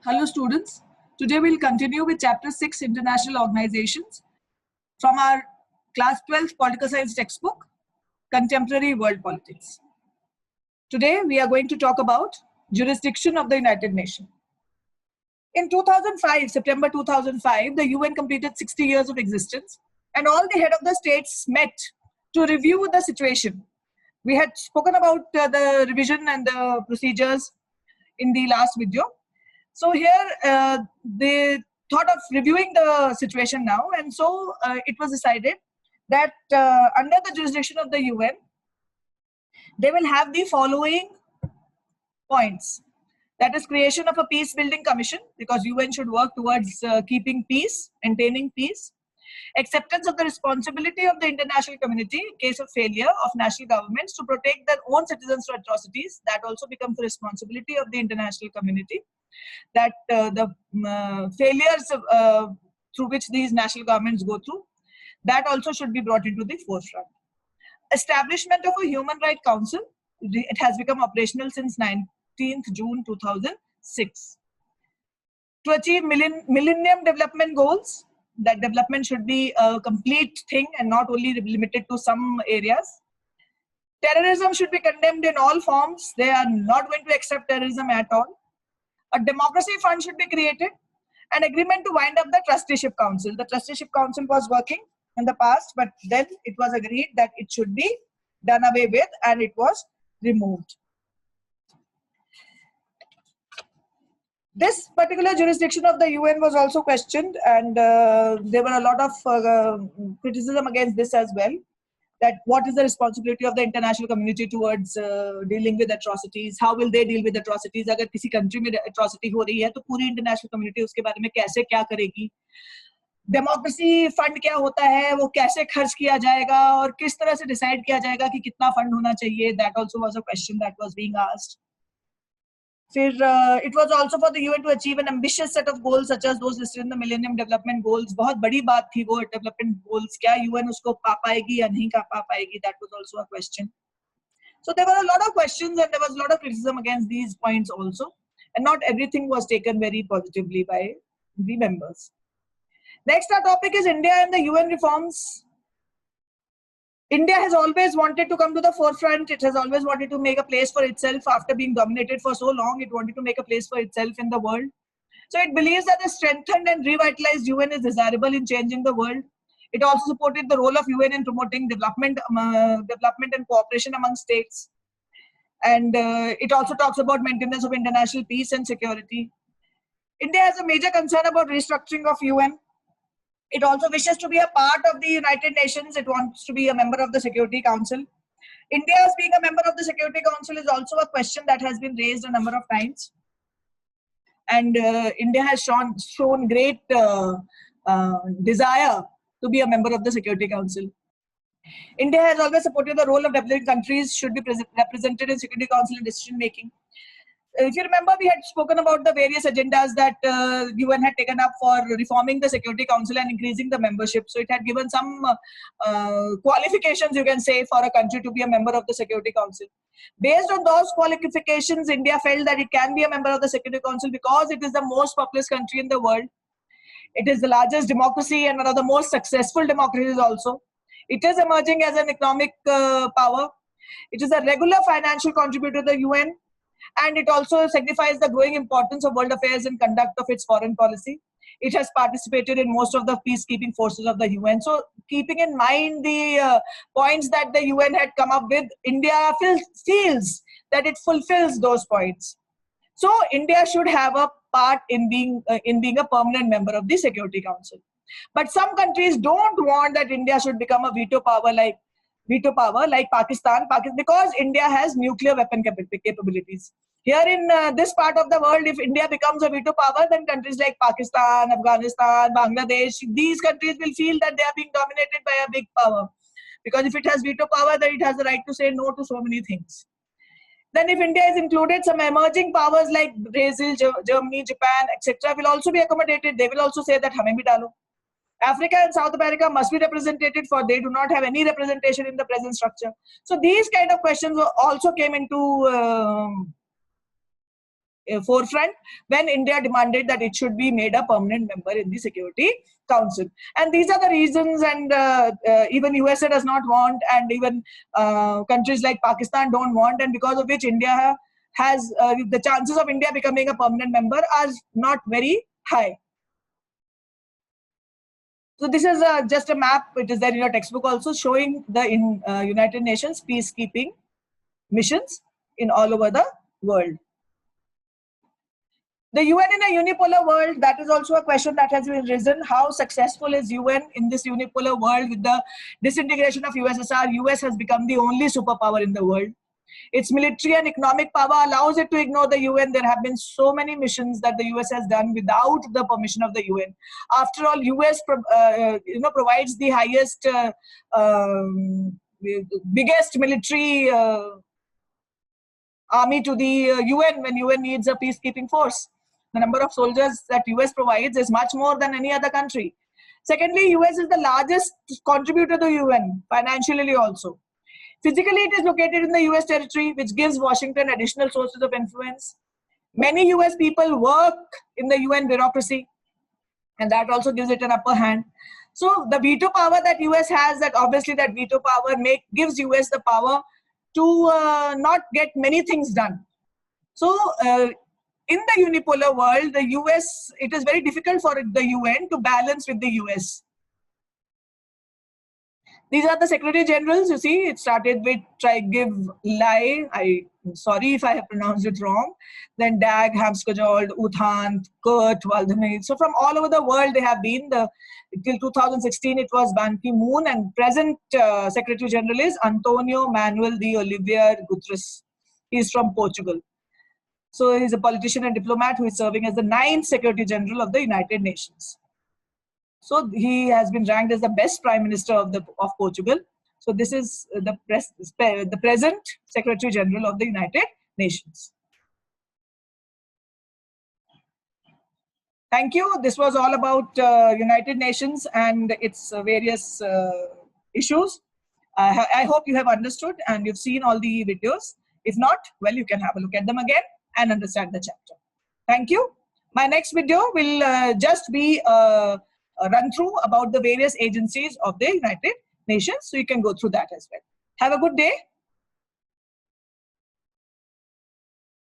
Hello students, today we'll continue with chapter 6 International Organizations from our class 12 political science textbook, Contemporary World Politics. Today we are going to talk about jurisdiction of the United Nations. In 2005, September 2005, the UN completed 60 years of existence and all the head of the states met to review the situation. We had spoken about the revision and the procedures in the last video. So here they thought of reviewing the situation now, and so it was decided that under the jurisdiction of the UN, they will have the following points. That is creation of a peace building commission, because UN should work towards keeping peace, maintaining peace. Acceptance of the responsibility of the international community in case of failure of national governments to protect their own citizens from atrocities. That also becomes the responsibility of the international community. That the failures through which these national governments go through, that also should be brought into the forefront. Establishment of a Human Rights Council. It has become operational since 19th June 2006. To achieve Millennium Development Goals, that development should be a complete thing and not only limited to some areas. Terrorism should be condemned in all forms. They are not going to accept terrorism at all. A democracy fund should be created. An agreement to wind up the Trusteeship Council. The Trusteeship Council was working in the past, but then it was agreed that it should be done away with and it was removed. This particular jurisdiction of the UN was also questioned, and there were a lot of criticism against this as well. That what is the responsibility of the international community towards dealing with atrocities? How will they deal with atrocities? अगर किसी country में atrocity हो रही है तो पूरी international community उसके बारे में कैसे क्या करेगी? Democracy fund क्या होता है? वो कैसे खर्च किया जाएगा और किस तरह से decide किया जाएगा कि कितना fund होना चाहिए? That also was a question that was being asked. It was also for the UN to achieve an ambitious set of goals such as those listed in the Millennium Development Goals. बहुत बड़ी बात थी वो development goals. क्या UN उसको पा पाएगी या नहीं पा पाएगी? That was also a question. So there were a lot of questions and there was a lot of criticism against these points also. And not everything was taken very positively by the members. Next, our topic is India and the UN reforms. India has always wanted to come to the forefront. It has always wanted to make a place for itself after being dominated for so long. It wanted to make a place for itself in the world. So it believes that a strengthened and revitalized UN is desirable in changing the world. It also supported the role of UN in promoting development and cooperation among states. And it also talks about maintenance of international peace and security. India has a major concern about restructuring of UN. It also wishes to be a part of the United Nations. It wants to be a member of the Security Council. India as being a member of the Security Council is also a question that has been raised a number of times. And India has shown great desire to be a member of the Security Council. India has always supported the role of developing countries should be represented in Security Council in decision making. If you remember, we had spoken about the various agendas that UN had taken up for reforming the Security Council and increasing the membership. So it had given some qualifications, you can say, for a country to be a member of the Security Council. Based on those qualifications, India felt that it can be a member of the Security Council because it is the most populous country in the world. It is the largest democracy and one of the most successful democracies also. It is emerging as an economic power. It is a regular financial contributor to the UN. And it also signifies the growing importance of world affairs and conduct of its foreign policy. It has participated in most of the peacekeeping forces of the UN. So keeping in mind the points that the UN had come up with, India feels that it fulfills those points. So India should have a part in being a permanent member of the Security Council. But some countries don't want that India should become a veto power like Pakistan, because India has nuclear weapon capabilities. Here in this part of the world, if India becomes a veto power, then countries like Pakistan, Afghanistan, Bangladesh, these countries will feel that they are being dominated by a big power. Because if it has veto power, then it has the right to say no to so many things. Then if India is included, some emerging powers like Brazil, Germany, Japan, etc. will also be accommodated. They will also say that hame bhi dalo. Africa and South America must be represented, for they do not have any representation in the present structure. So these kind of questions also came into forefront when India demanded that it should be made a permanent member in the Security Council. And these are the reasons, and even USA does not want, and even countries like Pakistan don't want, and because of which India has the chances of India becoming a permanent member are not very high. So this is just a map. It is there in your textbook also, showing the United Nations peacekeeping missions in all over the world. The UN in a unipolar world, that is also a question that has been risen. How successful is UN in this unipolar world? With the disintegration of USSR, US has become the only superpower in the world. Its military and economic power allows it to ignore the UN. There have been so many missions that the US has done without the permission of the UN. After all, US provides the highest, biggest military army to the UN when UN needs a peacekeeping force. The number of soldiers that US provides is much more than any other country. Secondly, US is the largest contributor to UN, financially also. Physically, it is located in the US territory, which gives Washington additional sources of influence. Many US people work in the UN bureaucracy, and that also gives it an upper hand. So the veto power that US has, that obviously that veto power gives US the power to not get many things done. So in the unipolar world, the US, it is very difficult for the UN to balance with the US. These are the Secretary Generals. You see, it started with Tryggve Lie. I'm sorry if I have pronounced it wrong. Then Dag Hammarskjöld, Uthant, Kurt Waldheim. So from all over the world they have been. Till 2016 it was Ban Ki-moon, and present Secretary General is Antonio Manuel de Oliveira Guterres. He is from Portugal. So he's a politician and diplomat who is serving as the 9th Secretary General of the United Nations. So he has been ranked as the best Prime Minister of Portugal. So this is the present Secretary General of the United Nations. Thank you. This was all about United Nations and its various issues. I hope you have understood and you've seen all the videos. If not, well, you can have a look at them again and understand the chapter. Thank you. My next video will just be a run through about the various agencies of the United Nations. So you can go through that as well. Have a good day.